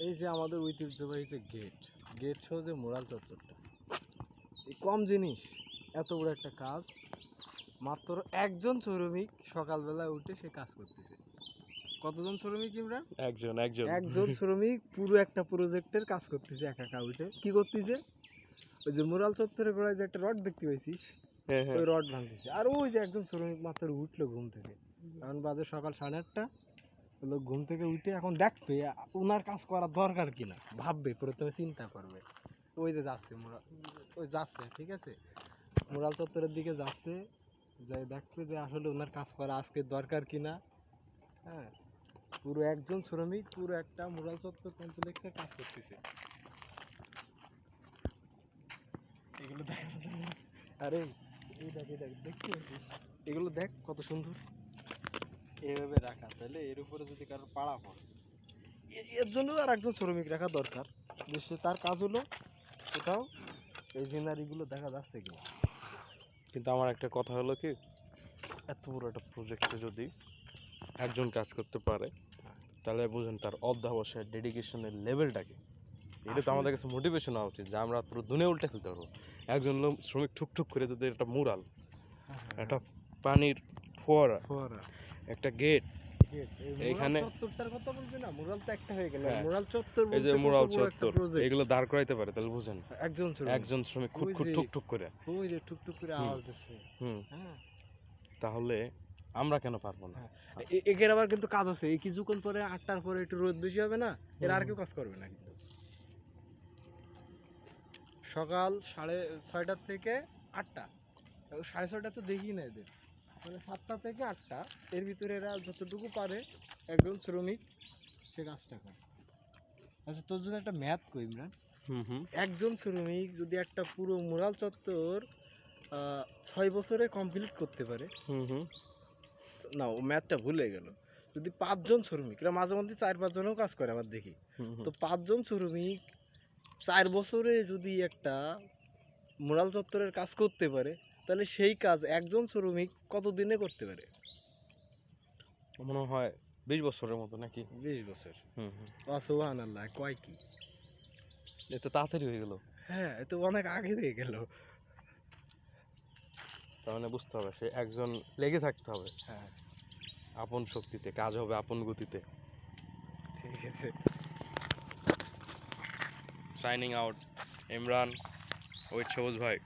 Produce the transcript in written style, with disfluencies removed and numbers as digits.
এই যে আমাদের ঐতিহ্যবাহী যে গেট সহ যে মোরাল চত্বরটা, এই কম জিনিস এত বড় একটা কাজ মাত্র একজন শ্রমিক সকালবেলা উঠে সে কাজ করতেছে। কতজন শ্রমিক ইমরান? একজন একজন শ্রমিক পুরো একটা প্রজেক্টের কাজ করতেছে একা একা উঠে। কি করতেছে? ওই যে মোরাল চত্বরের গোড়ায় যে একটা রড দেখতে পাইছিস, ওই রড ভাঙতেছে। আর ওই যে একজন শ্রমিক মাত্র উঠলো ঘুম থেকে, এখন বাজে সকাল 8:30। লোক ঘুম থেকে উঠে এখন দেখবে ওনার কাজ করা দরকার কিনা, ভাববে, প্রথমে চিন্তা করবে। ওই যে যাচ্ছে ওই যাচ্ছে, ঠিক আছে, মোরাল চত্বরের দিকে যাচ্ছে, যাই দেখবে যে আসলে ওনার কাজ করা আজকে দরকার কিনা। হ্যাঁ, পুরো একজন শ্রমিক পুরো একটা মোরাল চত্বর কমপ্লেক্সে কাজ করতেছে। এগুলো দেখ, আরে এই দেখ দেখতে পাচ্ছিস? এগুলো দেখ কত সুন্দর এভাবে রাখা। তাহলে এর উপরে যদি কারোর পাড়া পড়ে, এর জন্য আর একজন শ্রমিক রাখা দরকার, যে সে তার কাজ হলো কোথাও এই সিনারিগুলো দেখা যাচ্ছে কিনা। কিন্তু আমার একটা কথা হলো কি, এত বড় একটা প্রজেক্টে যদি একজন কাজ করতে পারে, তাহলে বুঝেন তার অধ্যবসায় ডেডিকেশনের লেভেলটা কি। এটা তো আমাদের কাছে মোটিভেশন হওয়া উচিত যে আমরা পুরো দুনিয়া উল্টে ফেলতে পারবো। একজন লোক শ্রমিক ঠুকঠুক করে যদি একটা মুরাল, একটা পানির ফোয়ারা, একটা গেট, এইখানে মুরাল তো একটা হয়ে গেল, মুরাল চত্বর, এই যে মুরাল চত্বর এগুলো দাঁড় করাইতে পারে, তাহলে বুঝেন একজন শ্রমিক ঠুকঠুক করে ওই যে টুকটুক করে আওয়াজ দিচ্ছে। হ্যাঁ, তাহলে আমরা কেন পারবো না? এর আবার কিন্তু কাজ আছে, এই কিছুক্ষণ পরে 8টার পরে একটু রোদ বেশি হবে না, এর আর কেউ কাজ করবে না। কিন্তু সকাল 6:30 থেকে 8টা, 6:30 তো দেখি না এদের, মানে 7টা থেকে 8টা এর ভিতরে এরা যতটুকু পারে একজন শ্রমিক সে কাজটা করে। আচ্ছা, তোর যদি একটা ম্যাথ কই ইমরান, একজন শ্রমিক যদি একটা পুরো মুরাল চত্বর 6 বছরে কমপ্লিট করতে পারে, না ও ম্যাথটা ভুলে গেল, যদি 5 জন শ্রমিক, এরা মাঝে মধ্যে 4-5 জনও কাজ করে আবার দেখি, তো 5 জন শ্রমিক 4 বছরে যদি একটা মুরাল চত্বরের কাজ করতে পারে, তাহলে সেই কাজ একজন শ্রমিক কত দিনে করতে পারে? মনে হয় 20 বছরের মতো, নাকি 20 বছর। সুবহানাল্লাহ, কয় কি, এত তাড়াতাড়ি হয়ে গেল। হ্যাঁ, এ তো অনেক আগে হয়ে গেল। তার মানে বুঝতে হবে সে একজন লেগে থাকতে হবে। হ্যাঁ, আপন শক্তিতে কাজ হবে, আপন গতিতে। ঠিক আছে। সাইনিং আউট, ইমরান উইথ সবুজ ভাই।